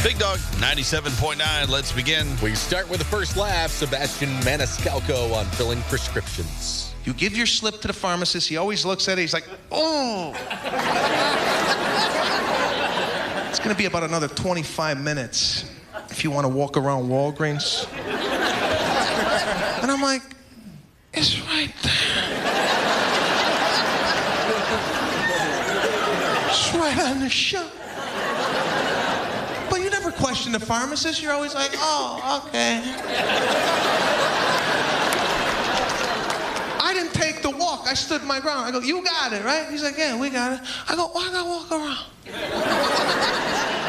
Big Dog 97.9. Let's begin. We start with the first laugh. Sebastian Manescalco on filling prescriptions. You give your slip to the pharmacist. He always looks at it. He's like, oh. It's going to be about another 25 minutes if you want to walk around Walgreens. And I'm like, it's right there. It's right on the shelf. But you never question the pharmacist. You're always like, oh, okay. I didn't take the walk. I stood my ground. I go, you got it, right? He's like, yeah, we got it. I go, why gotta walk around?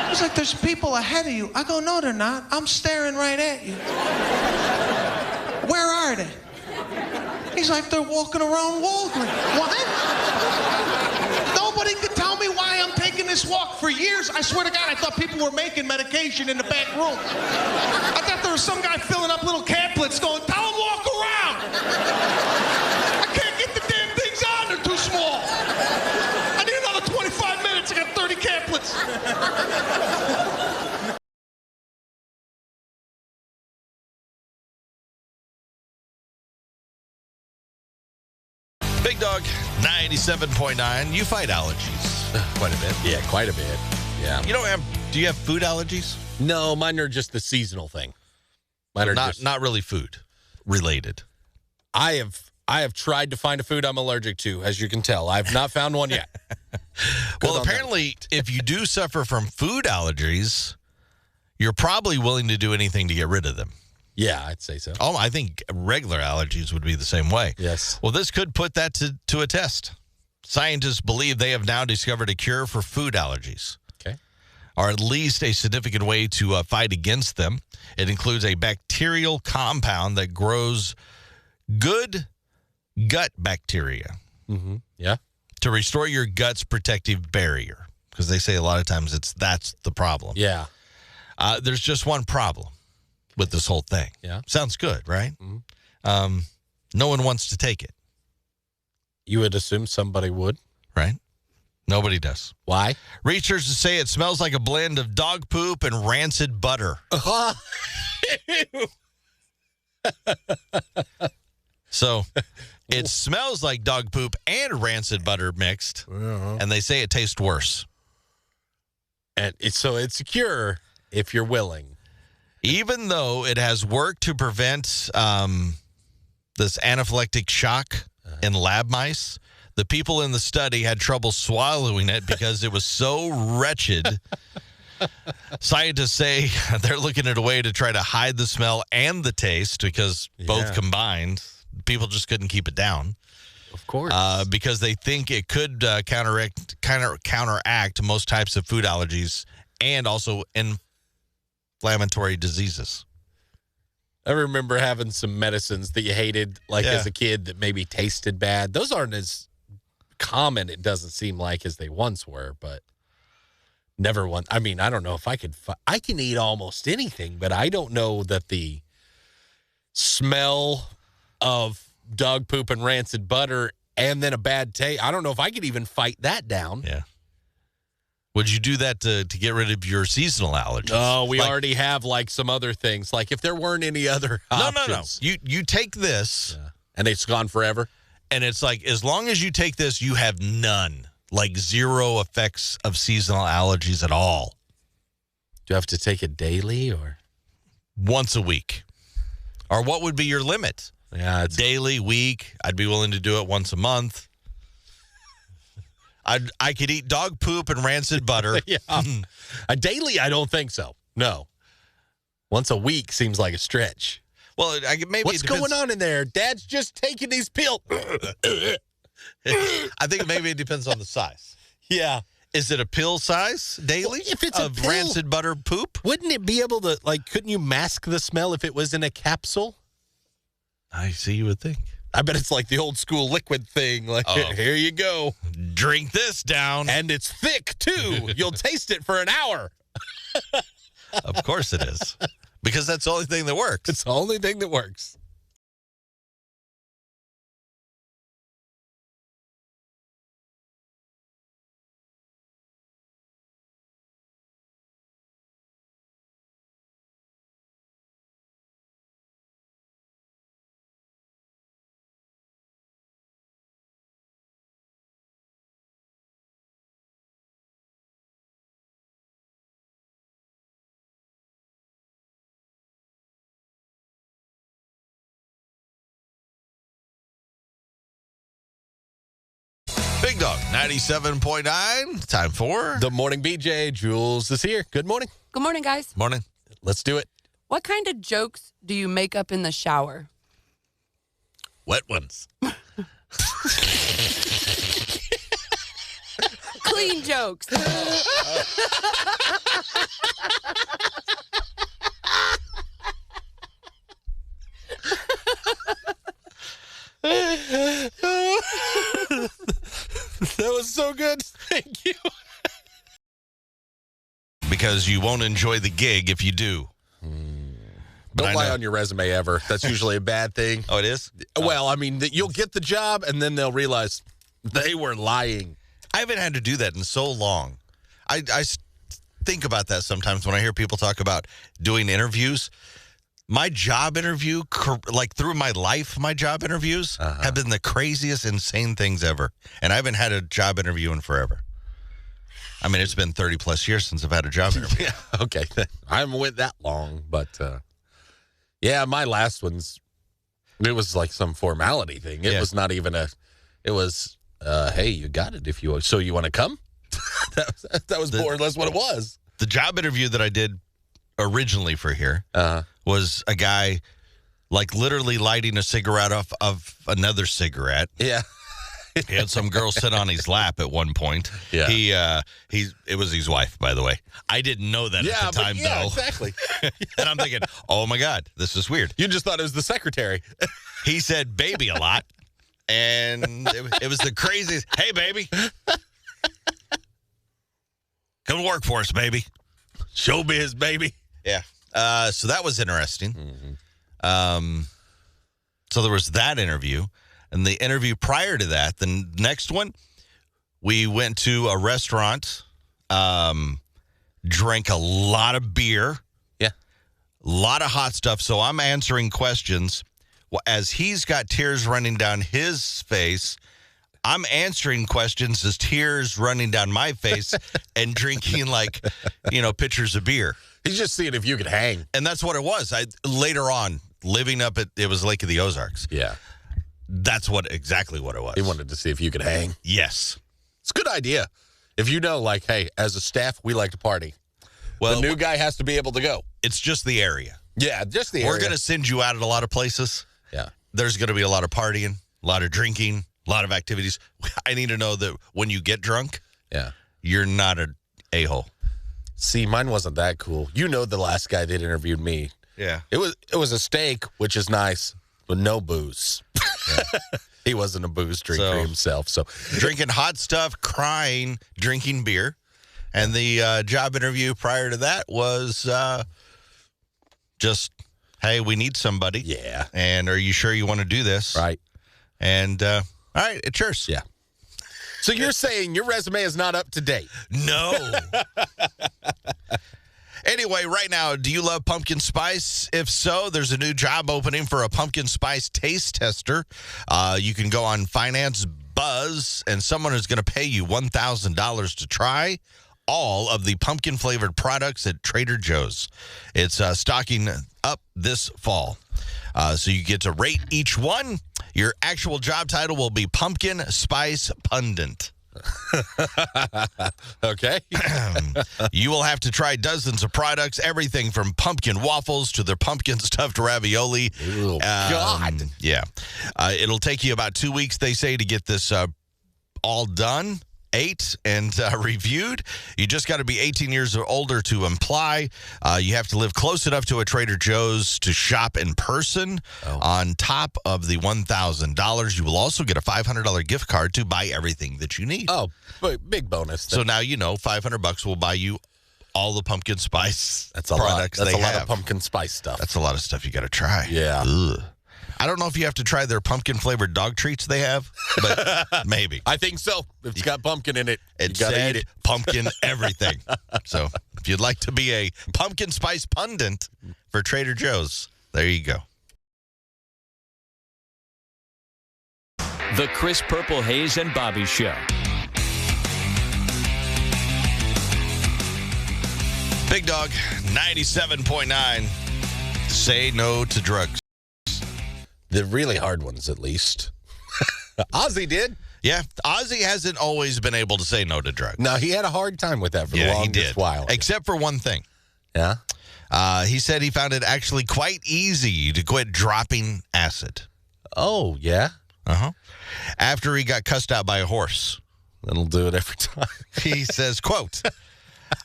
He's like, there's people ahead of you. I go, no, they're not. I'm staring right at you. Where are they? He's like, they're walking around Walgreens. What? Nobody could tell me why I'm taking this walk. For years, I swear to God, I thought people were making medication in the back room. I thought there was some guy filling up little camplets going, tell him walk around. I can't get the damn things on. They're too small. I need another 25 minutes. I got 30 camplets. Big Dog 97.9. You fight allergies quite a bit. Yeah, quite a bit. Yeah. Do you have food allergies? No, mine are just the seasonal thing. Mine are Not really food related. I have tried to find a food I'm allergic to, as you can tell. I've not found one yet. Well, apparently, if you do suffer from food allergies, you're probably willing to do anything to get rid of them. Yeah, I'd say so. Oh, I think regular allergies would be the same way. Yes. Well, this could put that to a test. Scientists believe they have now discovered a cure for food allergies. Okay. Or at least a significant way to fight against them. It includes a bacterial compound that grows good gut bacteria. Mm-hmm. Yeah. To restore your gut's protective barrier. Because they say a lot of times that's the problem. Yeah. There's just one problem with this whole thing. Yeah. Sounds good, right? Mm-hmm. No one wants to take it. You would assume somebody would. Right? Nobody does. Why? Researchers say it smells like a blend of dog poop and rancid butter. So it smells like dog poop and rancid butter mixed, and they say it tastes worse. And so it's a cure if you're willing. Even though it has worked to prevent this anaphylactic shock in lab mice, the people in the study had trouble swallowing it because it was so wretched. Scientists say they're looking at a way to try to hide the smell and the taste because both combined, people just couldn't keep it down. Of course. Because they think it could counteract most types of food allergies and also inflammatory diseases. I remember having some medicines that you hated, as a kid, that maybe tasted bad. Those aren't as common, it doesn't seem like, as they once were, but never one. I mean, I don't know if I could. I can eat almost anything, but I don't know that the smell of dog poop and rancid butter and then a bad taste, I don't know if I could even fight that down. Yeah. Would you do that to get rid of your seasonal allergies? Oh, we already have some other things. Like if there weren't any other options. No. You take this. Yeah. And it's gone forever? And it's like, as long as you take this, you have none. Like zero effects of seasonal allergies at all. Do you have to take it daily or? Once a week. Or what would be your limit? Yeah, it's daily, week. I'd be willing to do it once a month. I could eat dog poop and rancid butter. Yeah. Daily, I don't think so. No. Once a week seems like a stretch. Well, maybe what's going on in there? Dad's just taking these pills. I think maybe it depends on the size. Yeah. Is it a pill size daily? Well, if it's of a pill, rancid butter poop? Wouldn't it be able to, couldn't you mask the smell if it was in a capsule? I see, you would think. I bet it's like the old school liquid thing. Here you go. Drink this down. And it's thick, too. You'll taste it for an hour. Of course it is. Because that's the only thing that works. It's the only thing that works. Big Dog, 97.9. Time for The Morning BJ. Jules is here. Good morning. Good morning, guys. Morning. Let's do it. What kind of jokes do you make up in the shower? Wet ones. Clean jokes. That was so good. Thank you. Because you won't enjoy the gig if you do. But Don't I lie know. on your resume ever. That's usually a bad thing. Oh, it is? Well, I mean, you'll get the job, and then they'll realize they were lying. I haven't had to do that in so long. I think about that sometimes when I hear people talk about doing interviews. My job interview, like through my life, my job interviews have been the craziest, insane things ever. And I haven't had a job interview in forever. I mean, it's been 30 plus years since I've had a job interview. Yeah, okay. I haven't went that long, but yeah, my last ones, it was like some formality thing. It was not even it was, hey, you got it if you, so you want to come? that was more or less what it was. The job interview that I did originally for here was a guy like literally lighting a cigarette off of another cigarette. Yeah. He had some girl sit on his lap at one point. Yeah. It was his wife, by the way. I didn't know that at the time, though. Exactly. And I'm thinking, oh my God, this is weird. You just thought it was the secretary. He said baby a lot. And it was the craziest. Hey, baby. Come work for us, baby. Showbiz, baby. Yeah. So that was interesting. So there was that interview. And the interview prior to that, the next one, we went to a restaurant, drank a lot of beer. Yeah. A lot of hot stuff. So I'm answering questions. As he's got tears running down his face, I'm answering questions as tears running down my face and drinking pitchers of beer. He's just seeing if you could hang. And that's what it was. Later on, living up it was Lake of the Ozarks. Yeah. That's exactly what it was. He wanted to see if you could hang. Yes. It's a good idea. If you know, like, hey, as a staff, we like to party. Well, the new guy has to be able to go. It's just the area. Yeah, just the area. We're going to send you out at a lot of places. Yeah. There's going to be a lot of partying, a lot of drinking, a lot of activities. I need to know that when you get drunk, you're not an a-hole. See, mine wasn't that cool. You know the last guy that interviewed me. Yeah. It was a steak, which is nice, but no booze. Yeah. He wasn't a booze drinker himself. So drinking hot stuff, crying, drinking beer. And the job interview prior to that was just, hey, we need somebody. Yeah. And are you sure you want to do this? Right. And, all right, it's yours. Yeah. So you're saying your resume is not up to date? No. Anyway, right now, do you love pumpkin spice? If so, there's a new job opening for a pumpkin spice taste tester. You can go on Finance Buzz, and someone is going to pay you $1,000 to try all of the pumpkin-flavored products at Trader Joe's. It's stocking up this fall. So you get to rate each one. Your actual job title will be Pumpkin Spice Pundit. Okay. You will have to try dozens of products, everything from pumpkin waffles to their pumpkin stuffed ravioli. Oh, God. Yeah. It'll take you about 2 weeks, they say, to get this all done. 8 and reviewed. You just got to be 18 years or older to apply. You have to live close enough to a Trader Joe's to shop in person. On top of the $1,000, you will also get a $500 gift card to buy everything that you need. Oh, big bonus. So now you know $500 will buy you all the pumpkin spice That's a products lot. That's they a lot have. of pumpkin spice stuff. That's a lot of stuff you got to try. Yeah. Ugh. I don't know if you have to try their pumpkin-flavored dog treats they have, but maybe. I think so. If it's got pumpkin in it, you got to said eat it. pumpkin everything. So if you'd like to be a pumpkin spice pundit for Trader Joe's, there you go. The Chris Purple Hayes and Bobby Show. Big Dog, 97.9. Say no to drugs. The really hard ones, at least. Ozzy did. Yeah, Ozzy hasn't always been able to say no to drugs. No, he had a hard time with that for the longest while. Except for one thing. Yeah? He said he found it actually quite easy to quit dropping acid. Oh, yeah? Uh-huh. After he got cussed out by a horse. That'll do it every time. He says, quote,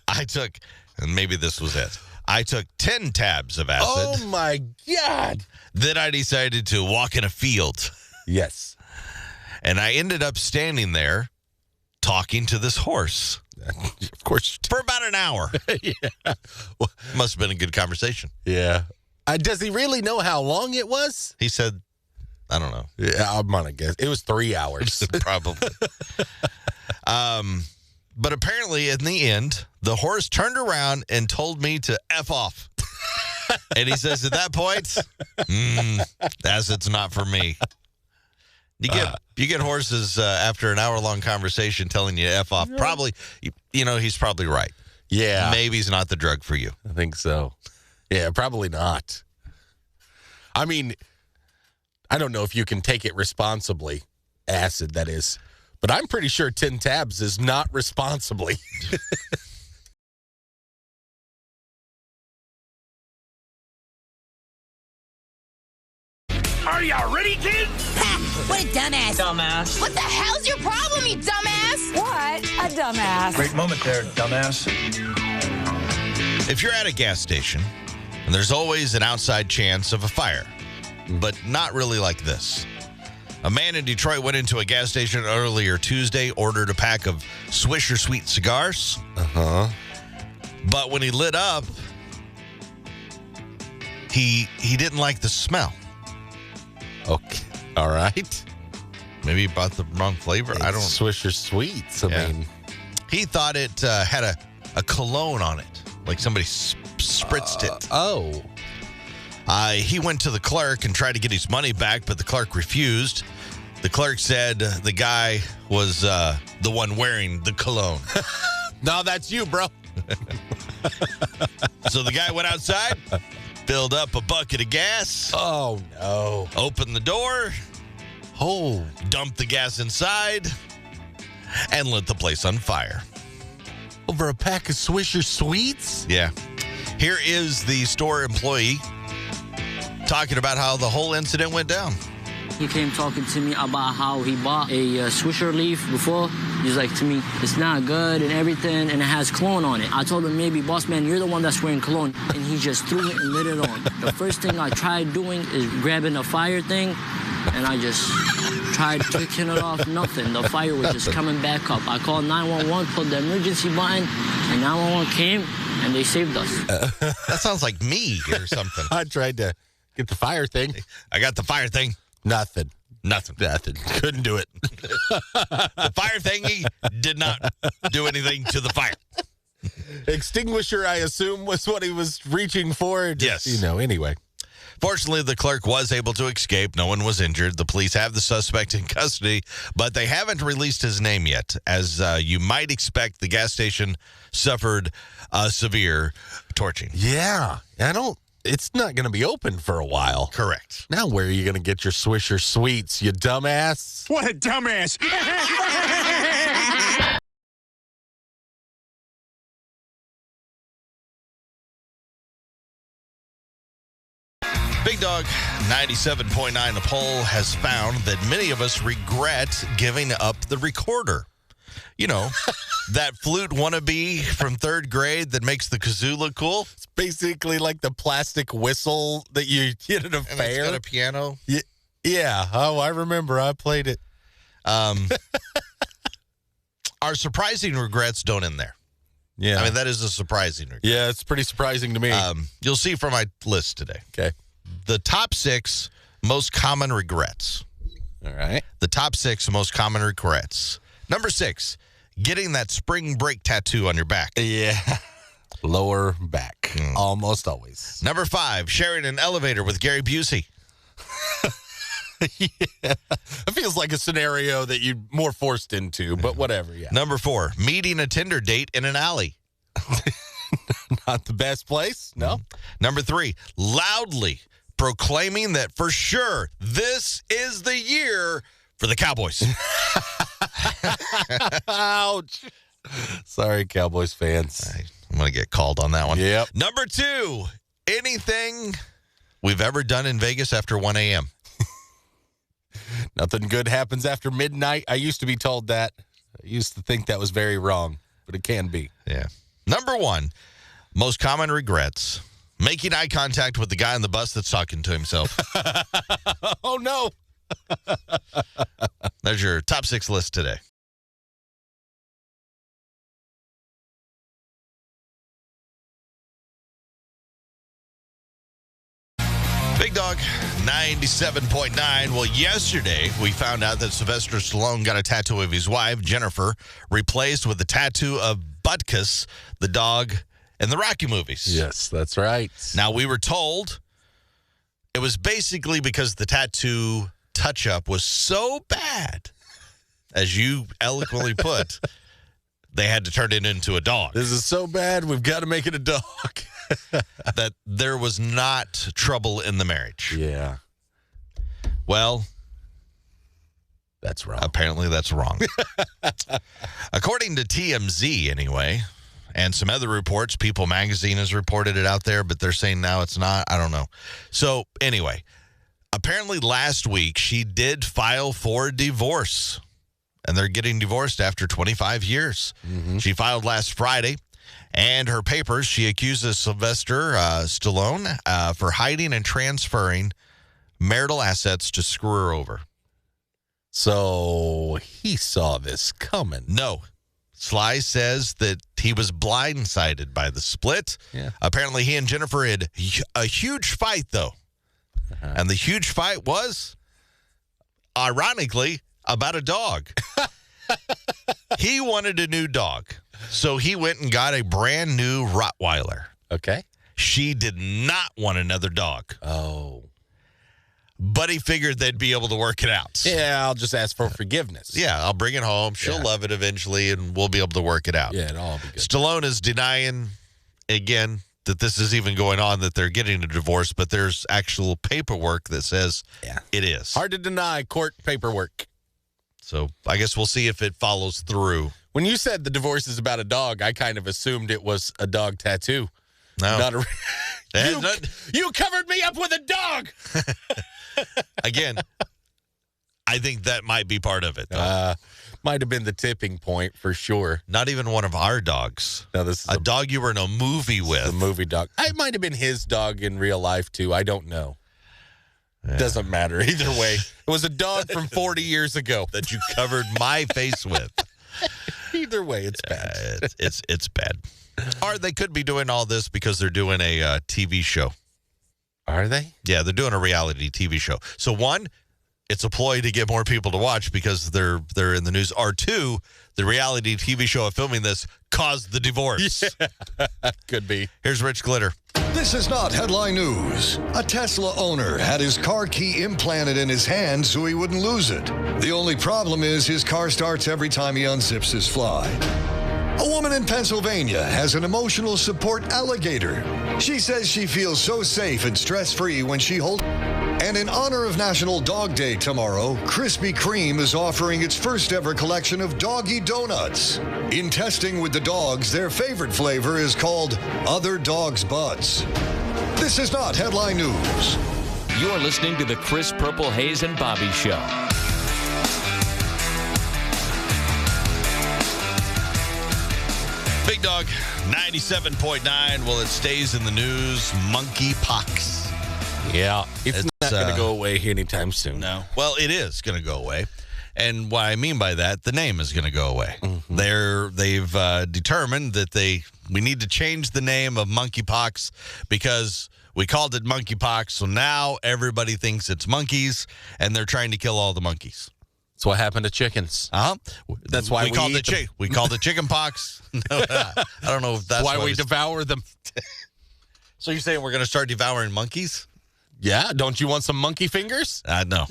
I took, and maybe this was it, I took 10 tabs of acid. Oh, my God. Then I decided to walk in a field. Yes. And I ended up standing there talking to this horse. Of course. For about an hour. Yeah. Well, must have been a good conversation. Yeah. Does he really know how long it was? He said, I don't know. Yeah, I'm going to guess. It was 3 hours. Probably. But apparently, in the end, the horse turned around and told me to F off. And he says, at that point, acid's not for me. You get horses after an hour-long conversation telling you to F off. Probably, he's probably right. Yeah. Maybe he's not the drug for you. I think so. Yeah, probably not. I mean, I don't know if you can take it responsibly, acid, that is. But I'm pretty sure 10 tabs is not responsibly. Are y'all ready, kids? Ha! What a dumbass. Dumbass. What the hell's your problem, you dumbass? What? A dumbass. Great moment there, dumbass. If you're at a gas station, and there's always an outside chance of a fire, but not really like this. A man in Detroit went into a gas station earlier Tuesday, ordered a pack of Swisher Sweet cigars. Uh-huh. But when he lit up, he didn't like the smell. Okay. All right. Maybe he bought the wrong flavor. I don't. Swisher Sweets. I mean, he thought it had a cologne on it, like somebody spritzed it. Oh. He went to the clerk and tried to get his money back, but the clerk refused. The clerk said the guy was the one wearing the cologne. No, that's you, bro. So the guy went outside, filled up a bucket of gas. Oh, no. Opened the door. Oh. Dumped the gas inside and lit the place on fire. Over a pack of Swisher Sweets? Yeah. Here is the store employee talking about how the whole incident went down. He came talking to me about how he bought a Swisher leaf before. He's like to me, it's not good and everything, and it has cologne on it. I told him, maybe, boss man, you're the one that's wearing cologne. And he just threw it and lit it on. The first thing I tried doing is grabbing a fire thing, and I just tried kicking it off, nothing. The fire was just coming back up. I called 911, put the emergency button, and 911 came, and they saved us. That sounds like me or something. I tried to get the fire thing. I got the fire thing. Nothing. Couldn't do it. The fire thingy did not do anything to the fire. Extinguisher, I assume, was what he was reaching for. Yes. Anyway. Fortunately, the clerk was able to escape. No one was injured. The police have the suspect in custody, but they haven't released his name yet. As you might expect, the gas station suffered severe torching. Yeah. It's not going to be open for a while. Correct. Now where are you going to get your Swisher Sweets, you dumbass? What a dumbass. Big Dog 97.9, a poll has found that many of us regret giving up the recorder. You know, that flute wannabe from third grade that makes the kazoo look cool. It's basically like the plastic whistle that you get at a And fair. it's got a piano. Yeah. Oh, I remember. I played it. Our surprising regrets don't end there. Yeah. I mean, that is a surprising regret. Yeah, it's pretty surprising to me. You'll see from my list today. Okay. The top 6 most common regrets. All right. The top 6 most common regrets. Number 6, getting that spring break tattoo on your back. Yeah. Lower back. Almost always. Number 5, sharing an elevator with Gary Busey. Yeah. It feels like a scenario that you're more forced into, but whatever. Yeah. Number 4, meeting a Tinder date in an alley. Not the best place. No. Number 3, loudly proclaiming that for sure this is the year for the Cowboys. Ouch. Sorry, Cowboys fans. I'm going to get called on that one. Yep. Number 2, anything we've ever done in Vegas after 1 a.m.? Nothing good happens after midnight. I used to be told that. I used to think that was very wrong, but it can be. Yeah. Number 1, most common regrets. Making eye contact with the guy on the bus that's talking to himself. Oh, no. There's your top 6 list today. Big Dog, 97.9. Well, yesterday we found out that Sylvester Stallone got a tattoo of his wife, Jennifer, replaced with a tattoo of Butkus, the dog in the Rocky movies. Yes, that's right. Now, we were told it was basically because the tattoo touch-up was so bad, as you eloquently put, they had to turn it into a dog. This is so bad, we've got to make it a dog. That there was not trouble in the marriage. Yeah. Well, that's wrong. Apparently that's wrong. According to TMZ, anyway, and some other reports, People Magazine has reported it out there, but they're saying now it's not. I don't know. So, anyway, apparently last week she did file for divorce, and they're getting divorced after 25 years. Mm-hmm. She filed last Friday. And her papers, she accuses Sylvester Stallone for hiding and transferring marital assets to screw her over. So he saw this coming. No. Sly says that he was blindsided by the split. Yeah. Apparently he and Jennifer had a huge fight, though. Uh-huh. And the huge fight was, ironically, about a dog. He wanted a new dog. So he went and got a brand new Rottweiler. Okay. She did not want another dog. Oh. But he figured they'd be able to work it out. Yeah, I'll just ask for forgiveness. Yeah, I'll bring it home. She'll love it eventually, and we'll be able to work it out. Yeah, it'll all be good. Stallone is denying, again, that this is even going on, that they're getting a divorce, but there's actual paperwork that says it is. Hard to deny court paperwork. So I guess we'll see if it follows through. When you said the divorce is about a dog, I kind of assumed it was a dog tattoo. No. Not you covered me up with a dog. Again, I think that might be part of it. Might have been the tipping point for sure. Not even one of our dogs. No, this is a dog you were in a movie with. A movie dog. It might have been his dog in real life, too. I don't know. Yeah. Doesn't matter. Either way, it was a dog from 40 years ago that you covered my face with. Either way, it's bad. It's bad. Or they could be doing all this because they're doing a TV show. Are they? Yeah, they're doing a reality TV show. So one, it's a ploy to get more people to watch because they're in the news. Or two, the reality TV show of filming this caused the divorce. Yeah, could be. Here's Rich Glitter. This is not headline news. A Tesla owner had his car key implanted in his hand so he wouldn't lose it. The only problem is his car starts every time he unzips his fly. A woman in Pennsylvania has an emotional support alligator. She says she feels so safe and stress-free when she holds. And in honor of National Dog Day tomorrow, Krispy Kreme is offering its first ever collection of doggy donuts. In testing with the dogs, their favorite flavor is called Other Dogs' Butts. This is not headline news. You're listening to the Chris Purple Hayes and Bobby Show. Big Dog, 97.9. Well, it stays in the news. Monkeypox. Yeah, it's not going to go away anytime soon. No. Well, it is going to go away. And what I mean by that, the name is going to go away. Mm-hmm. They've determined that we need to change the name of monkeypox because we called it monkeypox. So now everybody thinks it's monkeys, and they're trying to kill all the monkeys. That's what happened to chickens. That's why we called it we called it chicken pox. No, I don't know if that's why we devour them. So you're saying we're going to start devouring monkeys? Yeah, don't you want some monkey fingers? No.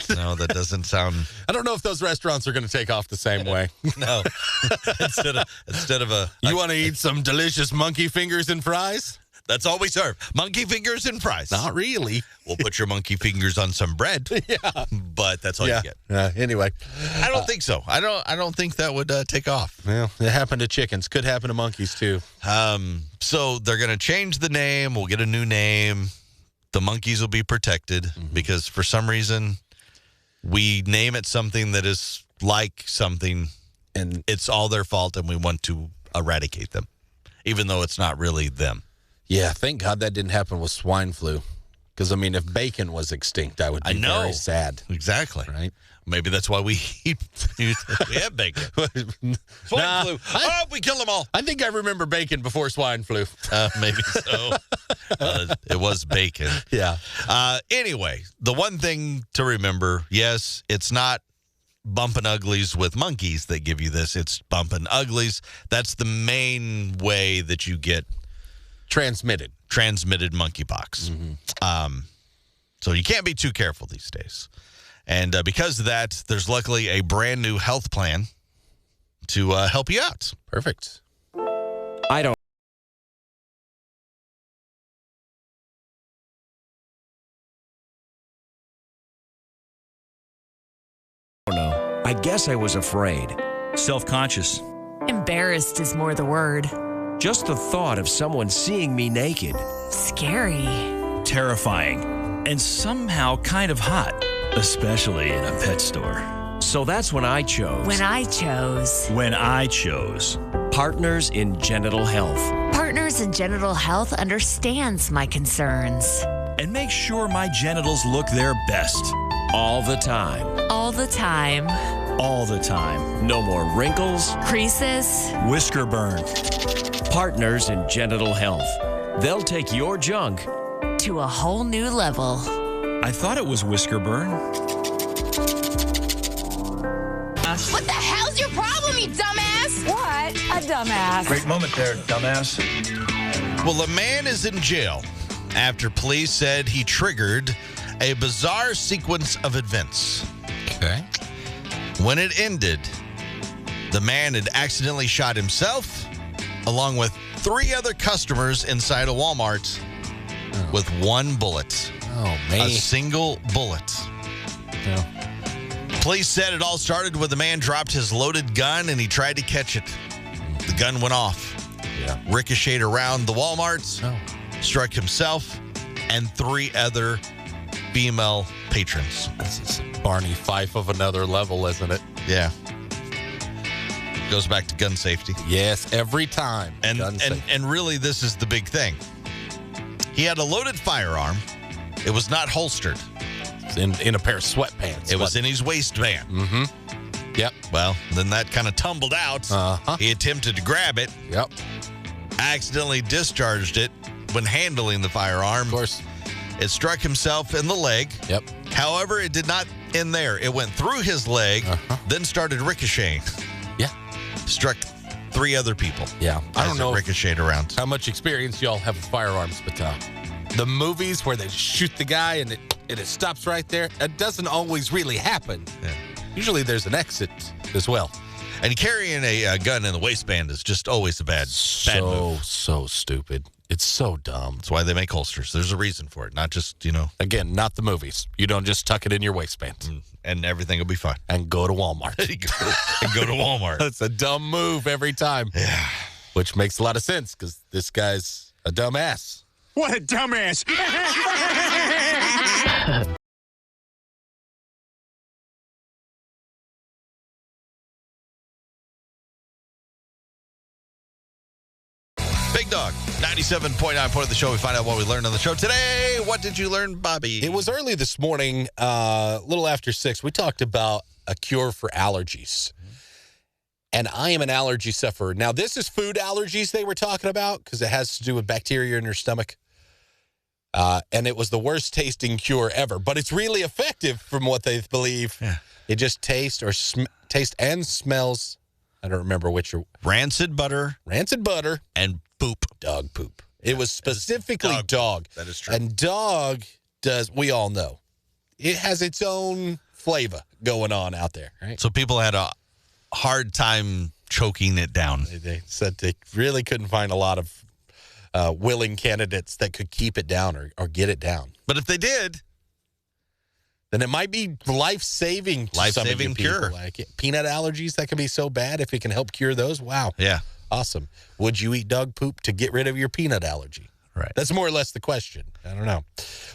No, that doesn't sound... I don't know if those restaurants are going to take off the same way. No. Instead of a... You want to eat some delicious monkey fingers and fries? That's all we serve. Monkey fingers and fries. Not really. We'll put your monkey fingers on some bread. Yeah. But that's all you get. Anyway. I don't think so. I don't think that would take off. Well, it happened to chickens. Could happen to monkeys, too. So they're going to change the name. We'll get a new name. The monkeys will be protected because for some reason we name it something that is like something, and it's all their fault, and we want to eradicate them, even though it's not really them. Yeah, thank God that didn't happen with swine flu. Because, I mean, if bacon was extinct, I would be very sad. Exactly. Right? Maybe that's why we have bacon. Swine flu. We kill them all. I think I remember bacon before swine flu. Maybe so. It was bacon. Yeah. Anyway, the one thing to remember, yes, it's not bumping uglies with monkeys that give you this. It's bumping uglies. That's the main way that you get transmitted monkeypox. So you can't be too careful these days. And because of that, there's luckily a brand new health plan to help you out. Perfect. I don't know. I guess I was afraid. Self-conscious. Embarrassed is more the word. Just the thought of someone seeing me naked. Scary. Terrifying. And somehow kind of hot. Especially in a pet store. So that's when I chose. When I chose. Partners in Genital Health. Partners in Genital Health understands my concerns. And make sure my genitals look their best. All the time. All the time. All the time. No more wrinkles. Creases. Whisker burn. Partners in Genital Health. They'll take your junk to a whole new level. I thought it was whisker burn. What the hell's your problem, you dumbass? What? A dumbass. Great moment there, dumbass. Well, a man is in jail after police said he triggered a bizarre sequence of events. Okay. When it ended, the man had accidentally shot himself along with 3 other customers inside a Walmart with 1 bullet. Oh, man. A single bullet. Yeah. Police said it all started when the man dropped his loaded gun and he tried to catch it. The gun went off. Yeah. Ricocheted around the Walmart, struck himself and 3 other female patrons. This is Barney Fife of another level, isn't it? Yeah. Goes back to gun safety. Yes, every time. And really, this is the big thing. He had a loaded firearm. It was not holstered. In a pair of sweatpants. It was in his waistband. Mm-hmm. Yep. Well, then that kind of tumbled out. He attempted to grab it. Yep. Accidentally discharged it when handling the firearm. Of course. It struck himself in the leg. Yep. However, it did not end there. It went through his leg, then started ricocheting. Yeah. Struck 3 other people. Yeah. I don't know ricocheted around. How much experience y'all have with firearms, but the movies where they shoot the guy and it stops right there, it doesn't always really happen. Yeah. Usually there's an exit as well. And carrying a gun in the waistband is just always a bad move. So stupid. It's so dumb. That's why they make holsters. There's a reason for it, not just, Again, not the movies. You don't just tuck it in your waistband. And everything will be fine. And go to Walmart. Go to Walmart. That's a dumb move every time. Yeah. Which makes a lot of sense because this guy's a dumbass. What a dumbass. Big Dog, 97.9 point of the show. We find out what we learned on the show today. What did you learn, Bobby? It was early this morning, a little after 6. We talked about a cure for allergies. And I am an allergy sufferer. Now, this is food allergies they were talking about because it has to do with bacteria in your stomach. And it was the worst tasting cure ever. But it's really effective from what they believe. Yeah. It just tastes and smells. I don't remember which. Rancid butter. And poop. Dog poop. It was specifically dog. That is true. And dog we all know, it has its own flavor going on out there, right? So people had a hard time choking it down. They said they really couldn't find a lot of willing candidates that could keep it down or get it down. But if they did, then it might be life-saving to some of you people. Cure. Like peanut allergies, that can be so bad. If it can help cure those, wow. Yeah. Awesome. Would you eat dog poop to get rid of your peanut allergy? Right. That's more or less the question. I don't know.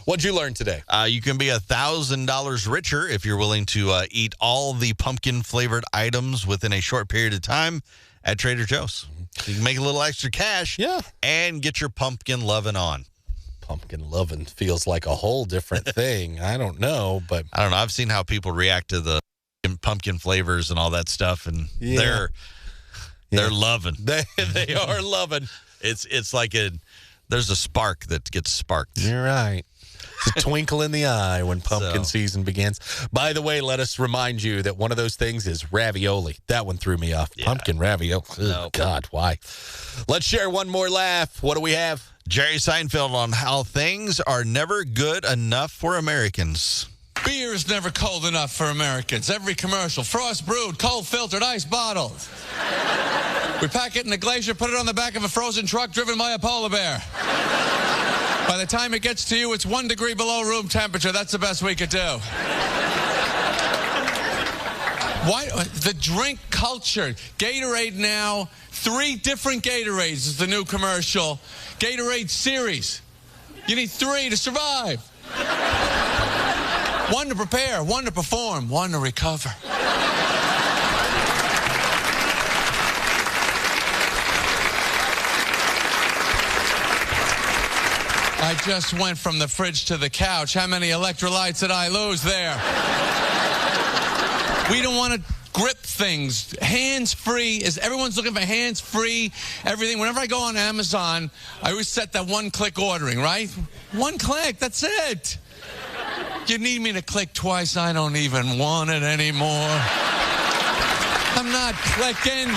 What'd you learn today? You can be $1,000 richer if you're willing to eat all the pumpkin-flavored items within a short period of time at Trader Joe's. So you can make a little extra cash and get your pumpkin loving on. Pumpkin loving feels like a whole different thing. I don't know, but... I don't know. I've seen how people react to the pumpkin flavors and all that stuff, and they're loving. They are loving. It's like there's a spark that gets sparked. You're right. It's a twinkle in the eye when pumpkin season begins. By the way, let us remind you that one of those things is ravioli. That one threw me off. Yeah. Pumpkin ravioli. Oh, God, why? Let's share one more laugh. What do we have? Jerry Seinfeld on how things are never good enough for Americans. Beer is never cold enough for Americans. Every commercial, frost brewed, cold filtered, ice bottled. We pack it in a glacier, put it on the back of a frozen truck driven by a polar bear. By the time it gets to you, it's 1 degree below room temperature. That's the best we could do. Why the drink culture? Gatorade now, 3 different Gatorades is the new commercial. Gatorade series. You need 3 to survive. 1 to prepare, 1 to perform, 1 to recover. I just went from the fridge to the couch. How many electrolytes did I lose there? We don't want to grip things. Hands-free everyone's looking for hands-free everything. Whenever I go on Amazon, I always set that 1-click ordering, right? 1 click, that's it. You need me to click twice, I don't even want it anymore. I'm not clicking.